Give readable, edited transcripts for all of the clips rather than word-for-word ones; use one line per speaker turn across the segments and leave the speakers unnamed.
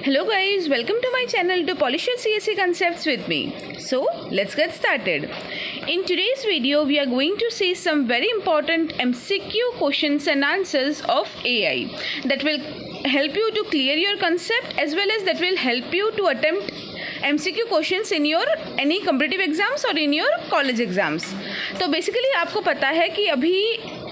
Hello guys, welcome to my channel to polish your CSE concepts with me. So let's get started. In today's video, we are going to see some very important MCQ questions and answers of AI that will help you to clear your concept as well as that will help you to attempt MCQ questions in your any competitive exams or in your college exams. तो basically आपको पता है कि अभी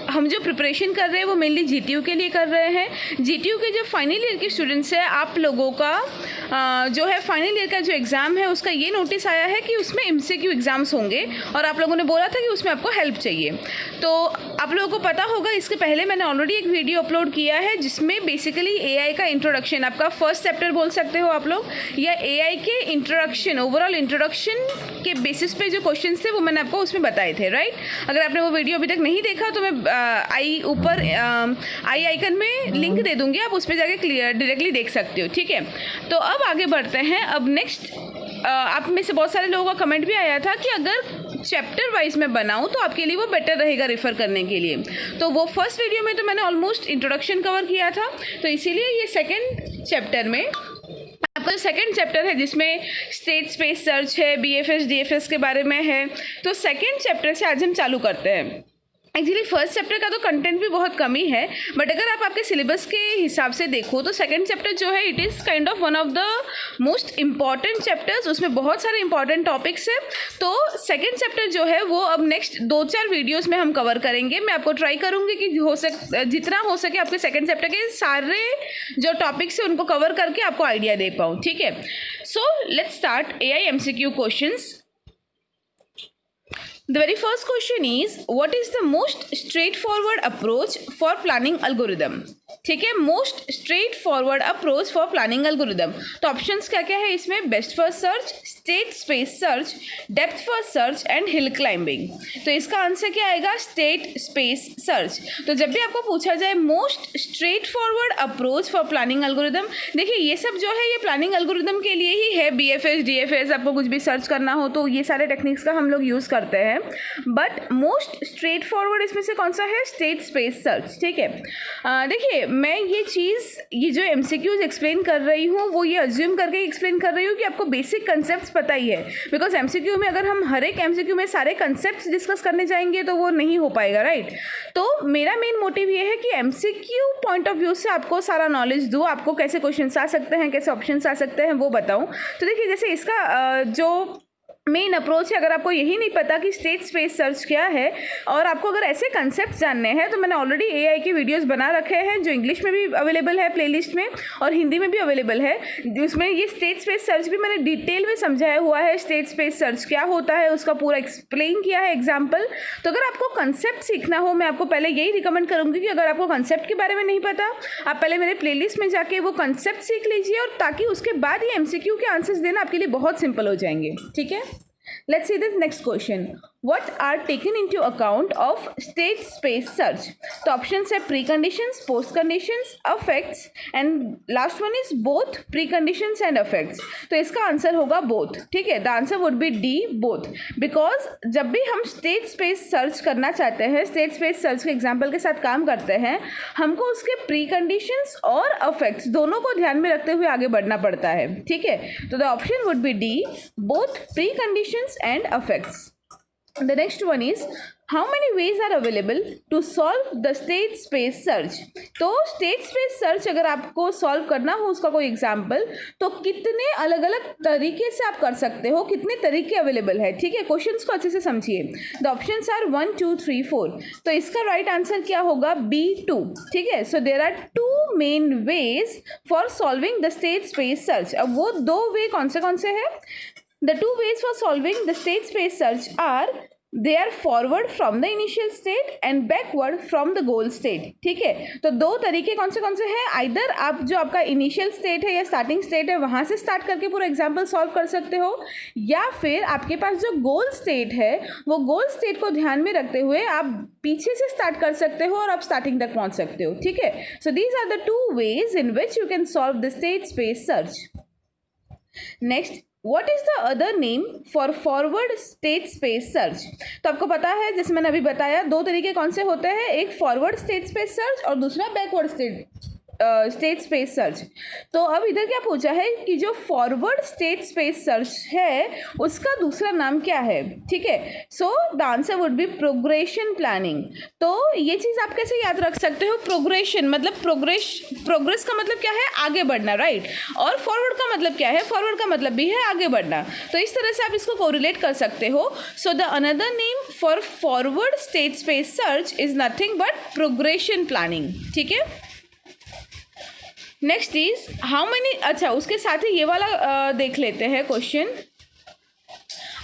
हम जो preparation कर रहे हैं वो मेनली जीटीयू के लिए कर रहे हैं। जीटीयू के जो फाइनल ईयर के स्टूडेंट्स हैं, आप लोगों का जो है फाइनल ईयर का जो एग्ज़ाम है उसका ये नोटिस आया है कि उसमें एमसीक्यू एग्ज़ाम्स होंगे और आप लोगों ने बोला था कि उसमें आपको हेल्प चाहिए। तो आप लोगों को पता होगा, इसके पहले मैंने ऑलरेडी एक वीडियो अपलोड किया है जिसमें बेसिकली एआई का इंट्रोडक्शन, आपका फर्स्ट चैप्टर बोल सकते हो आप लोग, या एआई के इंट्रोडक्शन, ओवरऑल इंट्रोडक्शन के बेसिस पे जो क्वेश्चन थे वो मैंने आपको उसमें बताए थे, राइट। अगर आपने वो वीडियो अभी तक नहीं देखा तो मैं आई आइकन में लिंक दे दूंगी, आप उस पर जाके क्लियर डायरेक्टली देख सकते हो, ठीक है। तो अब आगे बढ़ते हैं। अब नेक्स्ट, आप में से बहुत सारे लोगों का कमेंट भी आया था कि अगर चैप्टर वाइज में बनाऊं तो आपके लिए वो बेटर रहेगा रेफर करने के लिए। तो वो फर्स्ट वीडियो में तो मैंने ऑलमोस्ट इंट्रोडक्शन कवर किया था, तो इसीलिए ये सेकेंड चैप्टर में आपका जो सेकेंड चैप्टर है जिसमें स्टेट स्पेस सर्च है, बीएफएस डीएफएस के बारे में है, तो सेकेंड चैप्टर से आज हम चालू करते हैं। एक्चुअली फर्स्ट चैप्टर का तो कंटेंट भी बहुत कम ही है, बट अगर आप आपके सिलेबस के हिसाब से देखो तो सेकंड चैप्टर जो है it is kind of one of the most important chapters. उसमें बहुत सारे इंपॉर्टेंट टॉपिक्स हैं। तो सेकंड चैप्टर जो है वो अब नेक्स्ट 2-4 वीडियोस में हम कवर करेंगे। मैं आपको ट्राई करूँगी कि जितना हो सके आपके सेकेंड चैप्टर के सारे जो टॉपिक्स हैं उनको कवर करके आपको आइडिया दे पाऊँ, ठीक है। So let's start AI MCQ questions. The very first question is, what is the most straightforward approach for planning algorithm? ठीक है, most straight forward approach for planning algorithm. तो ऑप्शंस क्या क्या है इसमें? Best first search, state space search, depth first search and hill climbing. तो इसका answer क्या आएगा? State space search. तो जब भी आपको पूछा जाए most straight forward approach for planning algorithm, देखिए ये सब जो है ये प्लानिंग एल्गोरिदम के लिए ही है। बीएफएस डीएफएस, आपको कुछ भी सर्च करना हो तो ये सारे टेक्निक्स का हम लोग यूज़ करते हैं, बट मोस्ट स्ट्रेट फॉरवर्ड इसमें से कौन सा है? स्टेट स्पेस सर्च, ठीक है। देखिए मैं ये जो एमसीक्यूज एक्सप्लेन कर रही हूँ वो ये अज्यूम करके एक्सप्लेन कर रही हूँ कि आपको बेसिक कंसेप्ट्स पता ही है, बिकॉज एमसीक्यू में अगर हम हर एक एमसीक्यू में सारे कंसेप्ट्स डिस्कस करने जाएंगे तो वो नहीं हो पाएगा, राइट। तो मेरा मेन मोटिव ये है कि एमसीक्यू पॉइंट ऑफ व्यू से आपको सारा नॉलेज दूँ, आपको कैसे क्वेश्चन आ सकते हैं, कैसे ऑप्शन आ सकते हैं वो बताऊँ। तो देखिए जैसे इसका जो मेन अप्रोच है, अगर आपको यही नहीं पता कि स्टेट स्पेस सर्च क्या है और आपको अगर ऐसे कंसेप्ट जानने हैं तो मैंने ऑलरेडी एआई के वीडियोस बना रखे हैं जो इंग्लिश में भी अवेलेबल है प्लेलिस्ट में और हिंदी में भी अवेलेबल है, जिसमें ये स्टेट स्पेस सर्च भी मैंने डिटेल में समझाया हुआ है। स्टेट स्पेस सर्च क्या होता है उसका पूरा एक्सप्लेन किया है एग्जाम्पल। तो अगर आपको कंसेप्ट सीखना हो, मैं आपको पहले यही रिकमेंड करूँगी कि अगर आपको कंसेप्ट के बारे में नहीं पता, आप पहले मेरे प्लेलिस्ट में जाके वो कंसेप्ट सीख लीजिए, और ताकि उसके बाद ये एमसीक्यू के आंसर्स देना आपके लिए बहुत सिंपल हो जाएंगे, ठीक है। Let's see the next question. What are taken into account of state space search? तो options है preconditions, postconditions, effects, and last one is both preconditions and effects. तो इसका आंसर होगा both, ठीक है। The answer would be D, both, because जब भी हम state space search करना चाहते हैं, state space search के एग्जाम्पल के साथ काम करते हैं, हमको उसके preconditions और effects दोनों को ध्यान में रखते हुए आगे बढ़ना पड़ता है, ठीक है। तो the option would be D, both preconditions and effects. The next one is, how many ways are available to solve the state space search? तो state space search अगर आपको सॉल्व करना हो उसका कोई एग्जाम्पल, तो कितने अलग अलग तरीके से आप कर सकते हो, कितने तरीके अवेलेबल है, ठीक है। क्वेश्चंस को अच्छे से समझिए। The options are 1, 2, 3, 4। तो इसका राइट आंसर क्या होगा? B2, ठीक है। So there are 2 main ways for solving the state space search. अब वो 2 वे कौन से हैं? The 2 ways for solving the state space search are, they are forward from the initial state and backward from the goal state, ठीक है। तो 2 तरीके कौन से हैं? आइदर आप जो आपका इनिशियल स्टेट है या स्टार्टिंग स्टेट है वहाँ से स्टार्ट करके पूरा एग्जाम्पल सॉल्व कर सकते हो, या फिर आपके पास जो गोल स्टेट है वो गोल स्टेट को ध्यान में रखते हुए आप पीछे से स्टार्ट कर सकते हो और आप स्टार्टिंग तक पहुँच सकते हो, ठीक है। So these are the 2 ways in which you can solve the state space search. Next, What is the other name for forward state space search? तो आपको पता है, जैसे मैंने अभी बताया, 2 तरीके कौन से होते हैं, एक फॉरवर्ड स्टेट स्पेस सर्च और दूसरा backward state state space search. तो अब इधर क्या पूछा है कि जो फॉरवर्ड स्टेट स्पेस सर्च है उसका दूसरा नाम क्या है, ठीक है। सो the answer would B progression planning. तो ये चीज़ आप कैसे याद रख सकते हो, प्रोग्रेशन मतलब प्रोग्रेस का मतलब क्या है, आगे बढ़ना, राइट। और फॉरवर्ड का मतलब क्या है, फॉरवर्ड का मतलब भी है आगे बढ़ना। तो इस तरह से आप इसको कोरिलेट कर सकते हो। So the another name for forward state space search is nothing but progression planning, ठीक है। नेक्स्ट इज हाउ मेनी, अच्छा उसके साथ ही ये वाला देख लेते हैं क्वेश्चन।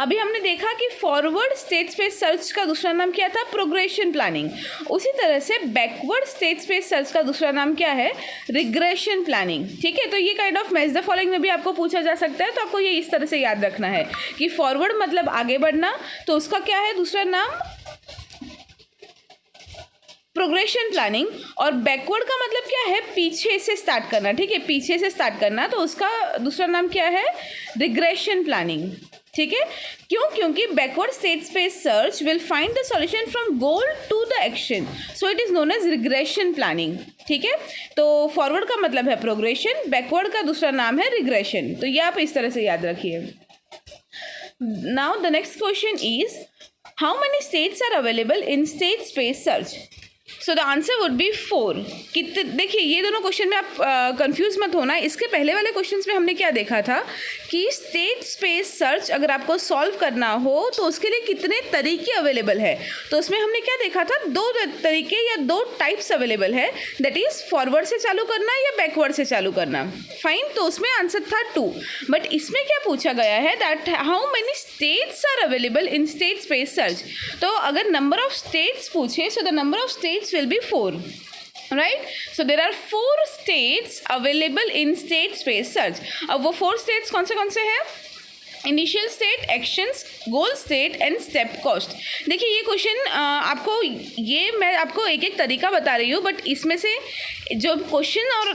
अभी हमने देखा कि फॉरवर्ड स्टेट स्पेस सर्च का दूसरा नाम क्या था, प्रोग्रेशन प्लानिंग। उसी तरह से बैकवर्ड स्टेट स्पेस सर्च का दूसरा नाम क्या है, रिग्रेशन प्लानिंग, ठीक है। तो ये kind of match the following में भी आपको पूछा जा सकता है। तो आपको ये इस तरह से याद रखना है कि फॉरवर्ड मतलब आगे बढ़ना, तो उसका क्या है दूसरा नाम, प्रोग्रेशन प्लानिंग। और बैकवर्ड का मतलब क्या है, पीछे से स्टार्ट करना, ठीक है, पीछे से स्टार्ट करना, तो उसका दूसरा नाम क्या है, रिग्रेशन प्लानिंग, ठीक है। क्यों, क्योंकि backward state space search will find the solution from goal to the action, so it is known as regression planning, ठीक है। तो फॉरवर्ड का मतलब है प्रोग्रेशन, बैकवर्ड का दूसरा नाम है रिग्रेशन। तो ये आप इस तरह से याद रखिए। Now the next question is how many states are available in state space search. So the answer would be 4। कितने, देखिए ये दोनों क्वेश्चन में आप कंफ्यूज मत होना। इसके पहले वाले क्वेश्चंस में हमने क्या देखा था कि स्टेट स्पेस सर्च अगर आपको सॉल्व करना हो तो उसके लिए कितने तरीके अवेलेबल है। तो उसमें हमने क्या देखा था, 2 तरीके या 2 टाइप्स अवेलेबल है, दैट इज फॉरवर्ड से चालू करना या बैकवर्ड से चालू करना, फाइन। तो उसमें आंसर था 2। बट इसमें क्या पूछा गया है, that how many states are available in state space search. तो अगर नंबर ऑफ स्टेट्स पूछे, so the number of states will be 4, right? So there are 4 states available in state space search. अब वो 4 states कौन से हैं, initial state, actions, goal state and step cost. देखिए ये क्वेश्चन आपको, ये मैं आपको एक एक तरीका बता रही हूँ, बट इसमें से जो क्वेश्चन और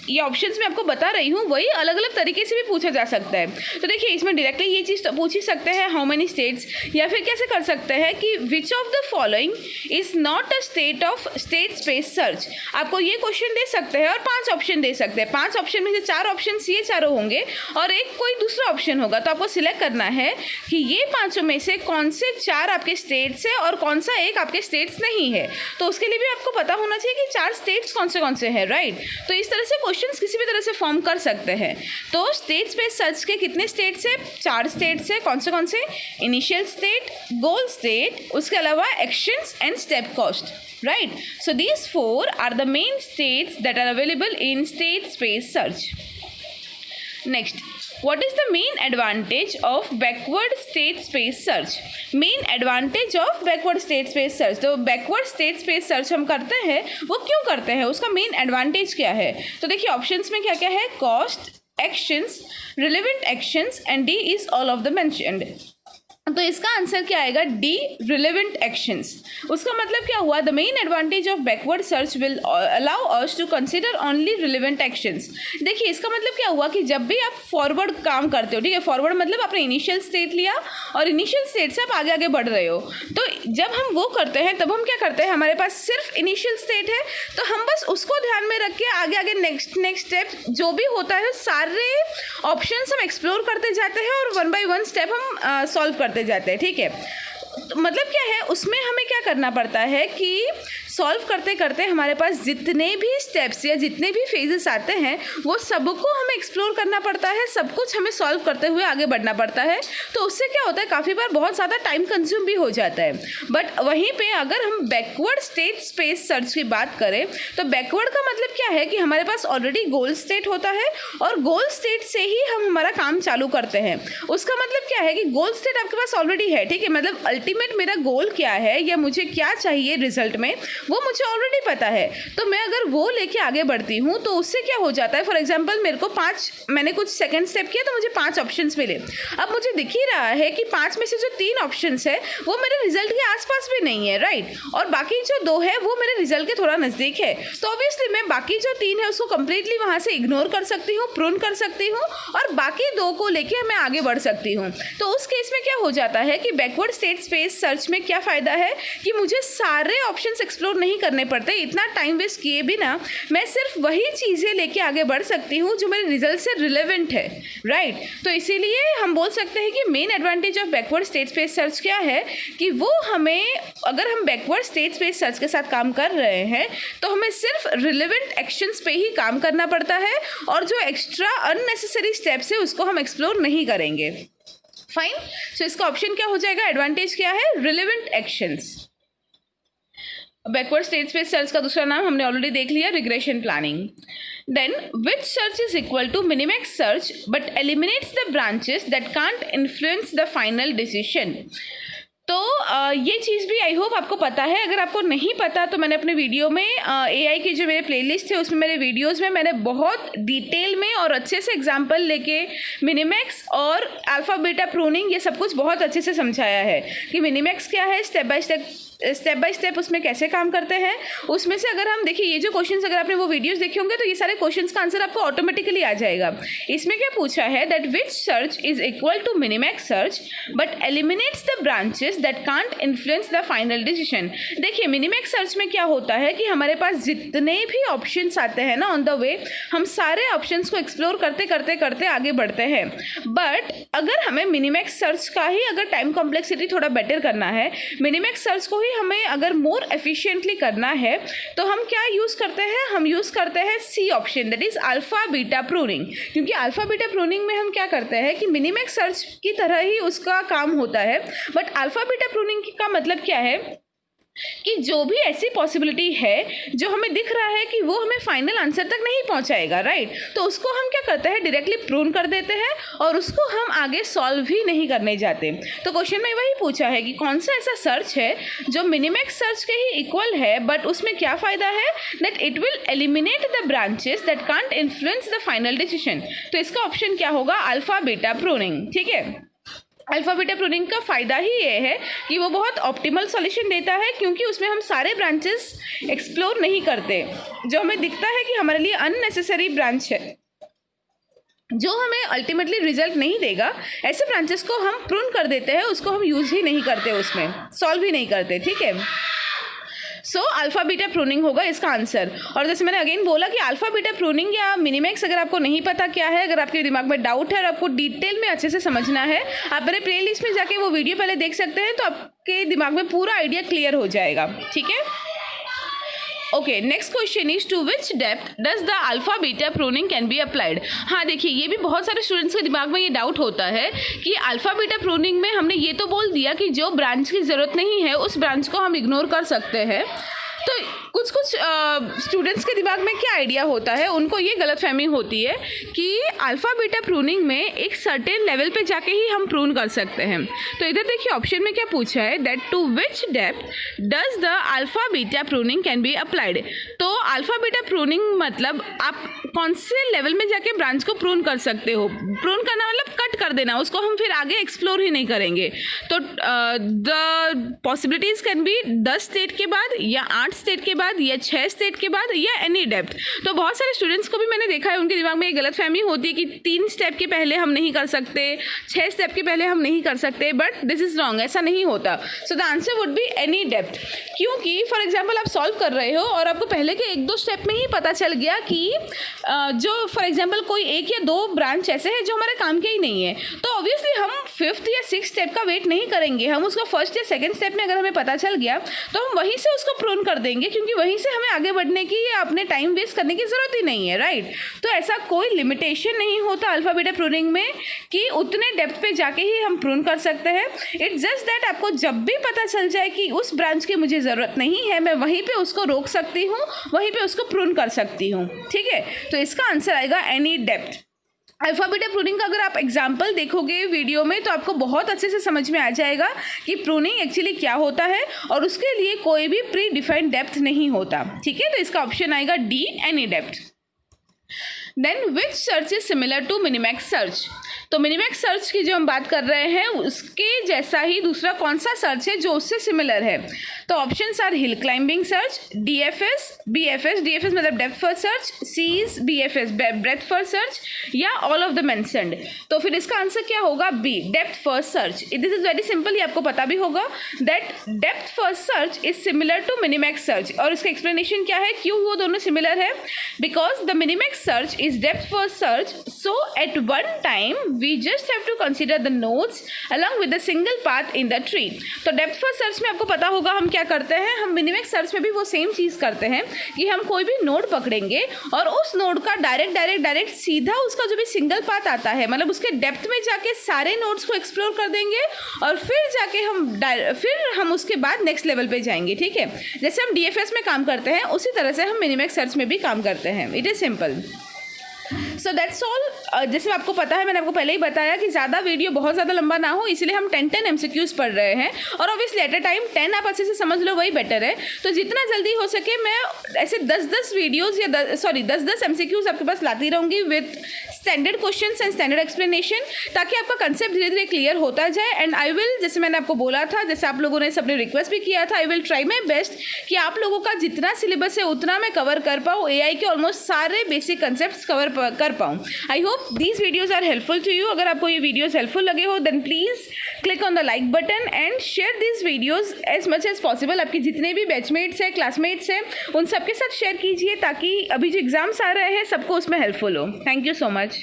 ये ऑप्शंस में आपको बता रही हूँ वही अलग अलग तरीके से भी पूछा जा सकता है। तो देखिए इसमें डायरेक्टली ये चीज़ तो पूछ ही सकते हैं हाउ मेनी स्टेट्स, या फिर कैसे कर सकते हैं कि which of the following is not a state of state space search. आपको ये क्वेश्चन दे सकते हैं और 5 ऑप्शन दे सकते हैं। 5 ऑप्शन में से 4 ऑप्शन ये चारों होंगे और एक कोई दूसरा ऑप्शन होगा। तो आपको सिलेक्ट करना है कि ये 5 में से कौन से 4 आपके स्टेट्स है और कौन सा एक आपके स्टेट्स नहीं है। तो उसके लिए भी आपको पता होना चाहिए कि 4 स्टेट्स कौन से हैं, राइट। तो इस तरह से क्वेश्चंस किसी भी तरह से फॉर्म कर सकते हैं। तो स्टेट स्पेस सर्च के कितने स्टेट्स है, 4 स्टेट्स है। कौन से, इनिशियल स्टेट, गोल स्टेट, उसके अलावा actions and step cost, right? So these 4 are the main states that are available in state space search. Next, what is the main advantage of backward state space search? Main advantage of backward state space search, तो backward state space search हम करते हैं, वो क्यों करते हैं, उसका main advantage क्या है। तो देखिए ऑप्शंस में क्या क्या है, cost, actions, relevant actions and D is all of the mentioned। तो इसका आंसर क्या आएगा, डी, रिलेवेंट एक्शंस। उसका मतलब क्या हुआ, the main advantage of backward search will allow us to consider only relevant actions. देखिए इसका मतलब क्या हुआ कि जब भी आप फॉरवर्ड काम करते हो, ठीक है, फॉरवर्ड मतलब आपने इनिशियल स्टेट लिया और इनिशियल स्टेट से आप आगे आगे बढ़ रहे हो, तो जब हम वो करते हैं तब हम क्या करते हैं, हमारे पास सिर्फ इनिशियल स्टेट है तो हम बस उसको ध्यान में रख के आगे आगे नेक्स्ट स्टेप जो भी होता है सारे ऑप्शंस हम एक्सप्लोर करते जाते हैं और 1 by 1 स्टेप हम सॉल्व करते जाते हैं, ठीक है। मतलब क्या है, उसमें हमें क्या करना पड़ता है कि सॉल्व करते करते हमारे पास जितने भी स्टेप्स या जितने भी फेजेस आते हैं वो सबको हमें एक्सप्लोर करना पड़ता है, सब कुछ हमें सॉल्व करते हुए आगे बढ़ना पड़ता है। तो उससे क्या होता है, काफ़ी बार बहुत ज़्यादा टाइम कंज्यूम भी हो जाता है। बट वहीं पे अगर हम बैकवर्ड स्टेट स्पेस सर्च की बात करें तो बैकवर्ड का मतलब क्या है कि हमारे पास ऑलरेडी गोल स्टेट होता है और गोल स्टेट से ही हम हमारा काम चालू करते हैं। उसका मतलब क्या है कि गोल स्टेट आपके पास ऑलरेडी है, ठीक है, मतलब अल्टीमेट मेरा गोल क्या है या मुझे क्या चाहिए रिजल्ट में वो मुझे ऑलरेडी पता है। तो मैं अगर वो लेके आगे बढ़ती हूँ तो उससे क्या हो जाता है, फॉर एग्जांपल मेरे को 5, मैंने कुछ सेकंड स्टेप किया तो मुझे 5 ऑप्शंस मिले। अब मुझे दिख ही रहा है कि 5 में से जो 3 ऑप्शंस है वो मेरे रिजल्ट के आसपास भी नहीं है, राइट, और बाकी जो 2 है वो मेरे रिजल्ट के थोड़ा नज़दीक है। तो ऑब्वियसली मैं बाकी जो 3 है उसको कंप्लीटली वहाँ से इग्नोर कर सकती हूँ, प्रून कर सकती हूँ और बाकी 2 को लेके मैं आगे बढ़ सकती हूँ। तो उस केस में क्या हो जाता है कि बैकवर्ड स्टेट स्पेस सर्च में क्या फ़ायदा है कि मुझे सारे ऑप्शंस एक्सप्लोर नहीं करने पड़ते, इतना टाइम वेस्ट किए बिना मैं सिर्फ वही चीज़ें लेके आगे बढ़ सकती हूँ जो मेरे रिजल्ट से रिलेवेंट है, राइट। तो इसीलिए हम बोल सकते हैं कि main advantage of backward state space search क्या है कि वो हमें, अगर हम बैकवर्ड स्टेट स्पेस सर्च के साथ काम कर रहे हैं तो हमें सिर्फ रिलेवेंट एक्शंस पे ही काम करना पड़ता है और जो एक्स्ट्रा अननेसेसरी स्टेप्स है उसको हम एक्सप्लोर नहीं करेंगे। फाइन, सो इसका ऑप्शन क्या हो जाएगा, एडवांटेज क्या है, relevant actions. Backward state space search का दूसरा नाम हमने ऑलरेडी देख लिया, regression planning. Then which search is equal to minimax search but eliminates the branches that can't influence the final decision. तो ये चीज़ भी आई होप आपको पता है। अगर आपको नहीं पता तो मैंने अपने वीडियो में AI की जो मेरे प्लेलिस्ट है उसमें मेरे वीडियोस में मैंने बहुत डिटेल में और अच्छे से एग्जांपल लेके मिनिमैक्स और अल्फा बीटा प्रूनिंग ये सब कुछ बहुत अच्छे से समझाया है कि मिनिमैक्स क्या है, स्टेप बाय स्टेप उसमें कैसे काम करते हैं। उसमें से अगर हम देखिए ये जो क्वेश्चंस, अगर आपने वो वीडियोस देखे होंगे तो ये सारे क्वेश्चंस का आंसर आपको ऑटोमेटिकली आ जाएगा। इसमें क्या पूछा है, that which search is equal to minimax search but eliminates the branches that can't influence the final decision. देखिए मिनिमैक्स सर्च में क्या होता है कि हमारे पास जितने भी ऑप्शंस आते हैं ना ऑन द वे, हम सारे ऑप्शंस को एक्सप्लोर करते करते करते आगे बढ़ते हैं। बट अगर हमें मिनिमैक्स सर्च का ही अगर टाइम कॉम्प्लेक्सिटी थोड़ा बेटर करना है, मिनिमैक्स सर्च को ही हमें अगर मोर एफिशिएंटली करना है तो हम क्या यूज़ करते हैं, हम यूज़ करते हैं C option, that is alpha beta pruning. क्योंकि अल्फा बीटा प्रूनिंग में हम क्या करते हैं कि मिनिमैक्स सर्च की तरह ही उसका काम होता है, बट अल्फा बीटा प्रूनिंग का मतलब क्या है कि जो भी ऐसी पॉसिबिलिटी है जो हमें दिख रहा है कि वो हमें फाइनल आंसर तक नहीं पहुंचाएगा, राइट, तो उसको हम क्या करते हैं, डायरेक्टली प्रून कर देते हैं और उसको हम आगे सॉल्व ही नहीं करने जाते। तो क्वेश्चन में वही पूछा है कि कौन सा ऐसा सर्च है जो मिनिमैक्स सर्च के ही इक्वल है, बट उसमें क्या फ़ायदा है, that it will eliminate the branches that can't influence the final decision. तो इसका ऑप्शन क्या होगा, अल्फा बीटा प्रूनिंग। ठीक है, अल्फा बीटा प्रूनिंग का फ़ायदा ही ये है कि वो बहुत ऑप्टिमल सॉल्यूशन देता है, क्योंकि उसमें हम सारे ब्रांचेस एक्सप्लोर नहीं करते। जो हमें दिखता है कि हमारे लिए अननेसेसरी ब्रांच है जो हमें अल्टीमेटली रिजल्ट नहीं देगा, ऐसे ब्रांचेस को हम प्रून कर देते हैं, उसको हम यूज़ ही नहीं करते, उसमें सॉल्व ही नहीं करते। ठीक है, सो अल्फा बीटा प्रूनिंग होगा इसका आंसर। और जैसे मैंने अगेन बोला कि अल्फा बीटा प्रूनिंग या मिनिमैक्स अगर आपको नहीं पता क्या है, अगर आपके दिमाग में डाउट है और आपको डिटेल में अच्छे से समझना है, आप मेरे प्लेलिस्ट में जाके वो वीडियो पहले देख सकते हैं, तो आपके दिमाग में पूरा आइडिया क्लियर हो जाएगा। ठीक है, okay, next question is to which depth does the alpha beta pruning can be applied. हाँ देखिए, ये भी बहुत सारे स्टूडेंट्स के दिमाग में ये डाउट होता है कि अल्फा बीटा प्रूनिंग में हमने ये तो बोल दिया कि जो ब्रांच की ज़रूरत नहीं है उस ब्रांच को हम इग्नोर कर सकते हैं। तो कुछ स्टूडेंट्स के दिमाग में क्या आइडिया होता है, उनको ये गलतफहमी होती है कि अल्फा बीटा प्रूनिंग में एक सर्टेन लेवल पे जाके ही हम प्रून कर सकते हैं। तो इधर देखिए ऑप्शन में क्या पूछा है, that to which depth does the alpha beta pruning can be applied. तो अल्फा बीटा प्रूनिंग मतलब आप कौन से लेवल में जाके ब्रांच को प्रून कर सकते हो। प्रून करना मतलब कट कर देना, उसको हम फिर आगे एक्सप्लोर ही नहीं करेंगे। तो the possibilities can be 10 state के बाद या 8 स्टेट के बाद या 6 स्टेट के बाद या एनी डेप्थ। तो बहुत सारे स्टूडेंट्स को भी मैंने देखा है, उनके दिमाग में एक गलतफहमी होती है कि 3 स्टेप के पहले हम नहीं कर सकते, 6 स्टेप के पहले हम नहीं कर सकते, बट दिस इज़ रॉन्ग, ऐसा नहीं होता। सो the answer would be any depth. क्योंकि फॉर एग्जाम्पल आप सॉल्व कर रहे हो और आपको पहले के 1-2 स्टेप में ही पता चल गया कि जो फॉर एग्जाम्पल कोई 1 या 2 ब्रांच ऐसे हैं जो हमारे काम के ही नहीं है, तो ऑब्वियसली हम 5th या 6th स्टेप का वेट नहीं करेंगे, हम उसको 1st या 2nd स्टेप में अगर हमें पता चल गया तो हम वहीं से उसको प्रून कर देंगे, क्योंकि वहीं से हमें आगे बढ़ने की या अपने टाइम वेस्ट करने की ज़रूरत ही नहीं है, राइट। तो ऐसा कोई लिमिटेशन नहीं होता अल्फा बीटा प्रूनिंग में कि उतने डेप्थ पे जाके ही हम प्रून कर सकते हैं। इट्स जस्ट दैट आपको जब भी पता चल जाए कि उस ब्रांच की मुझे ज़रूरत नहीं है, मैं वहीं पे उसको रोक सकती हूँ, वहीं पे उसको प्रून कर सकती हूँ। ठीक है, तो इसका आंसर आएगा any depth. Alpha beta pruning का अगर आप एग्जाम्पल देखोगे वीडियो में तो आपको बहुत अच्छे से समझ में आ जाएगा कि प्रूनिंग एक्चुअली क्या होता है और उसके लिए कोई भी प्री डिफाइंड डेप्थ नहीं होता। ठीक है, तो इसका ऑप्शन आएगा D, any depth. Then which search is similar to minimax search. तो मिनिमैक्स सर्च की जो हम बात कर रहे हैं उसके जैसा ही दूसरा कौन सा सर्च है जो उससे सिमिलर है। तो options are hill climbing search, DFS, BFS, DFS मतलब डेप्थ फर्स्ट सर्च, सीज, बीएफएस ब्रेथ फर्स्ट सर्च, या ऑल ऑफ द मेंशन्ड। तो फिर इसका आंसर क्या होगा? B, depth first search. This is very simple, ये आपको पता भी होगा that depth first search is similar to minimax search. और इसका एक्सप्लेनेशन क्या है, क्यों वो दोनों सिमिलर है? Because the minimax search is depth first search, so at one time we just have to consider the nodes along with the single path in the tree। तो depth first search में आपको पता होगा हम क्या करते हैं, हम मिनिमैक्स सर्च में भी वो सेम चीज़ करते हैं कि हम कोई भी नोड पकड़ेंगे और उस नोड का डायरेक्ट सीधा उसका जो भी सिंगल पाथ आता है, मतलब उसके डेप्थ में जाके सारे नोड्स को एक्सप्लोर कर देंगे और फिर जाके हम उसके बाद नेक्स्ट लेवल पे जाएंगे। ठीक है, जैसे हम डीएफएस में काम करते हैं उसी तरह से हम मिनिमैक्स सर्च में भी काम करते हैं। It is simple. So that's all. जैसे आपको पता है, मैंने आपको पहले ही बताया कि ज़्यादा वीडियो बहुत ज़्यादा लंबा ना हो, इसलिए हम 10 MCQs पढ़ रहे हैं और ऑब्वियसली एट अ टाइम 10 आप अच्छे से समझ लो वही बेटर है। तो जितना जल्दी हो सके मैं ऐसे 10 वीडियोज़ या 10 MCQs आपके पास लाती रहूँगी with standard questions and standard explanation, ताकि आपका कंसेप्ट धीरे धीरे क्लियर होता जाए। एंड आई विल, जैसे मैंने आपको बोला था, जैसे आप लोगों ने सबने रिक्वेस्ट भी किया था, I will try my best कि आप लोगों का जितना सिलेबस है उतना मैं कवर कर पाऊँ, AI के ऑलमोस्ट सारे बेसिक कंसेप्ट कवर कर पाऊँ। I hope these videos are helpful to you. अगर आपको ये वीडियोज़ हेल्पफुल लगे हो then please click on the like button and share this videos as much as possible. आपके जितने भी बैचमेट्स हैं, क्लासमेट्स हैं, उन सबके साथ शेयर कीजिए ताकि अभी जो एग्जाम्स आ रहे हैं सबको उसमें हेल्पफुल हो। Thank you so much.